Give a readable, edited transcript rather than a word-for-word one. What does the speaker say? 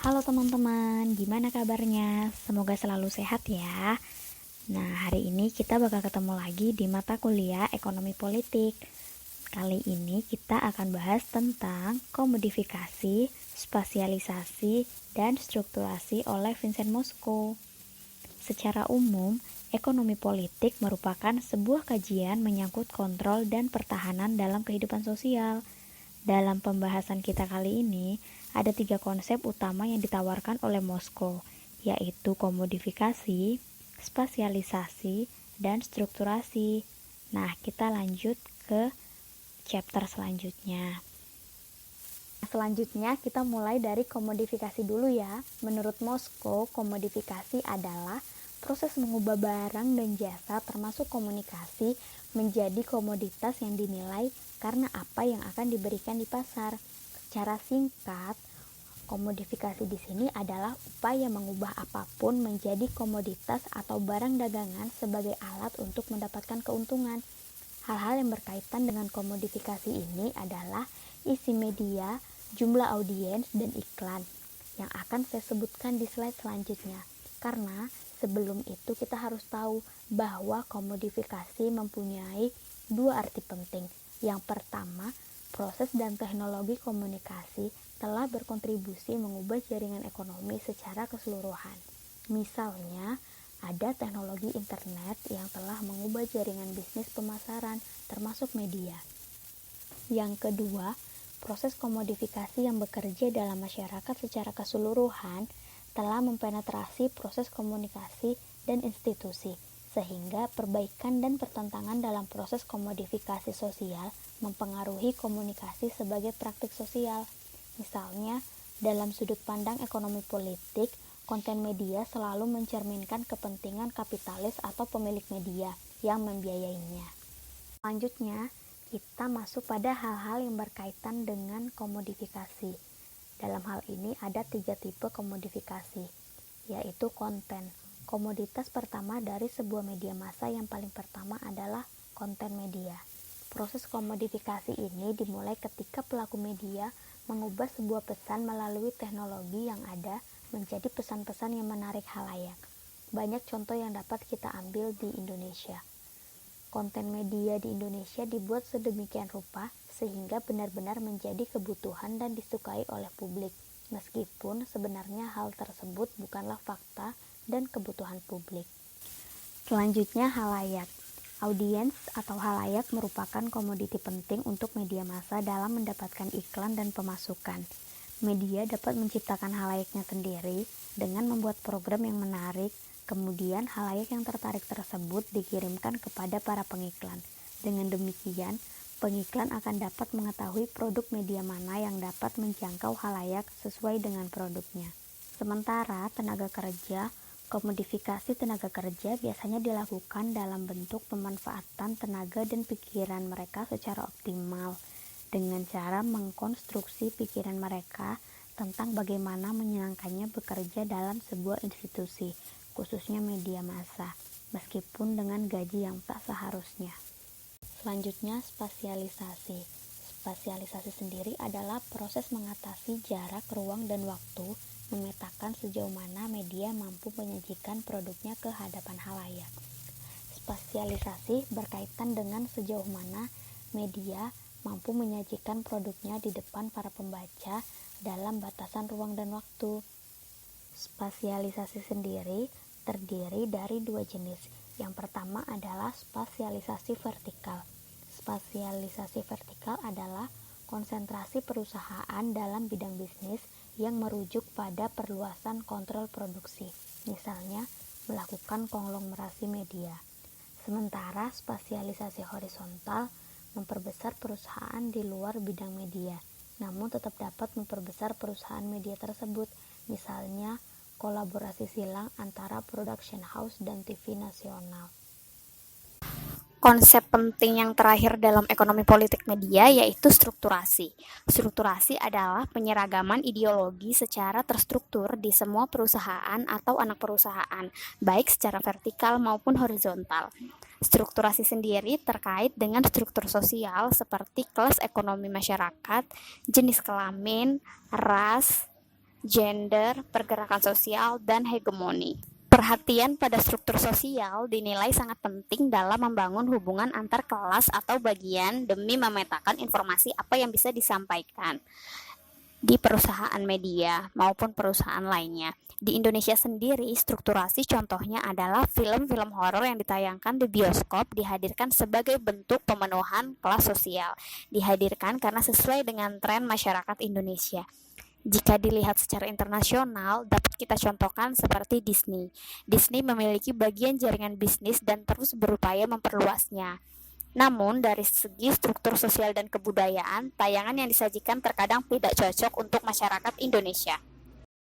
Halo teman-teman, gimana kabarnya? Semoga selalu sehat ya. Nah, hari ini kita bakal ketemu lagi di mata kuliah Ekonomi Politik. Kali ini kita akan bahas tentang komodifikasi, spasialisasi, dan strukturasi oleh Vincent Mosco. Secara umum, ekonomi politik merupakan sebuah kajian menyangkut kontrol dan pertahanan dalam kehidupan sosial. Dalam pembahasan kita kali ini, ada 3 konsep utama yang ditawarkan oleh Mosco, yaitu komodifikasi, spasialisasi, dan strukturasi. Nah, kita lanjut ke chapter selanjutnya. Selanjutnya, kita mulai dari komodifikasi dulu ya. Menurut Mosco, komodifikasi adalah proses mengubah barang dan jasa termasuk komunikasi menjadi komoditas yang dinilai karena apa yang akan diberikan di pasar. Secara singkat, komodifikasi di sini adalah upaya mengubah apapun menjadi komoditas atau barang dagangan sebagai alat untuk mendapatkan keuntungan. Hal-hal yang berkaitan dengan komodifikasi ini adalah isi media, jumlah audiens, dan iklan yang akan saya sebutkan di slide selanjutnya. Karena sebelum itu kita harus tahu bahwa komodifikasi mempunyai 2 arti penting. Yang pertama, proses dan teknologi komunikasi telah berkontribusi mengubah jaringan ekonomi secara keseluruhan. Misalnya, ada teknologi internet yang telah mengubah jaringan bisnis pemasaran, termasuk media. Yang kedua, proses komodifikasi yang bekerja dalam masyarakat secara keseluruhan telah mempenetrasi proses komunikasi dan institusi, sehingga perbaikan dan pertentangan dalam proses komodifikasi sosial mempengaruhi komunikasi sebagai praktik sosial. Misalnya, dalam sudut pandang ekonomi politik, konten media selalu mencerminkan kepentingan kapitalis atau pemilik media yang membiayainya. Selanjutnya, kita masuk pada hal-hal yang berkaitan dengan komodifikasi. Dalam hal ini ada 3 tipe komodifikasi, yaitu konten. Komoditas pertama dari sebuah media massa yang paling pertama adalah konten media. Proses komodifikasi ini dimulai ketika pelaku media mengubah sebuah pesan melalui teknologi yang ada menjadi pesan-pesan yang menarik khalayak. Banyak contoh yang dapat kita ambil di Indonesia. Konten media di Indonesia dibuat sedemikian rupa sehingga benar-benar menjadi kebutuhan dan disukai oleh publik, meskipun sebenarnya hal tersebut bukanlah fakta dan kebutuhan publik. Selanjutnya, khalayak. Audiens atau khalayak merupakan komoditi penting untuk media massa dalam mendapatkan iklan dan pemasukan. Media dapat menciptakan khalayaknya sendiri dengan membuat program yang menarik, kemudian khalayak yang tertarik tersebut dikirimkan kepada para pengiklan. Dengan demikian, pengiklan akan dapat mengetahui produk media mana yang dapat menjangkau khalayak sesuai dengan produknya. Sementara komodifikasi tenaga kerja biasanya dilakukan dalam bentuk pemanfaatan tenaga dan pikiran mereka secara optimal dengan cara mengkonstruksi pikiran mereka tentang bagaimana menyenangkannya bekerja dalam sebuah institusi, khususnya media massa, meskipun dengan gaji yang tak seharusnya. Selanjutnya, spasialisasi. Spasialisasi sendiri adalah proses mengatasi jarak, ruang, dan waktu, memetakan sejauh mana media mampu menyajikan produknya ke hadapan khalayak. Spasialisasi berkaitan dengan sejauh mana media mampu menyajikan produknya di depan para pembaca dalam batasan ruang dan waktu. Spasialisasi sendiri terdiri dari 2 jenis. Yang pertama adalah spasialisasi vertikal. Spasialisasi vertikal adalah konsentrasi perusahaan dalam bidang bisnis yang merujuk pada perluasan kontrol produksi, misalnya melakukan konglomerasi media. Sementara spasialisasi horizontal memperbesar perusahaan di luar bidang media, namun tetap dapat memperbesar perusahaan media tersebut, misalnya kolaborasi silang antara production house dan TV nasional. Konsep penting yang terakhir dalam ekonomi politik media yaitu strukturasi. Strukturasi adalah penyeragaman ideologi secara terstruktur di semua perusahaan atau anak perusahaan, baik secara vertikal maupun horizontal. Strukturasi sendiri terkait dengan struktur sosial seperti kelas ekonomi masyarakat, jenis kelamin, ras, gender, pergerakan sosial, dan hegemoni. Perhatian pada struktur sosial dinilai sangat penting dalam membangun hubungan antar kelas atau bagian demi memetakan informasi apa yang bisa disampaikan di perusahaan media maupun perusahaan lainnya. Di Indonesia sendiri, strukturasi contohnya adalah film-film horor yang ditayangkan di bioskop dihadirkan sebagai bentuk pemenuhan kelas sosial. Dihadirkan karena sesuai dengan tren masyarakat Indonesia. Jika dilihat secara internasional, dapat kita contohkan seperti Disney. Disney memiliki bagian jaringan bisnis dan terus berupaya memperluasnya. Namun, dari segi struktur sosial dan kebudayaan, tayangan yang disajikan terkadang tidak cocok untuk masyarakat Indonesia.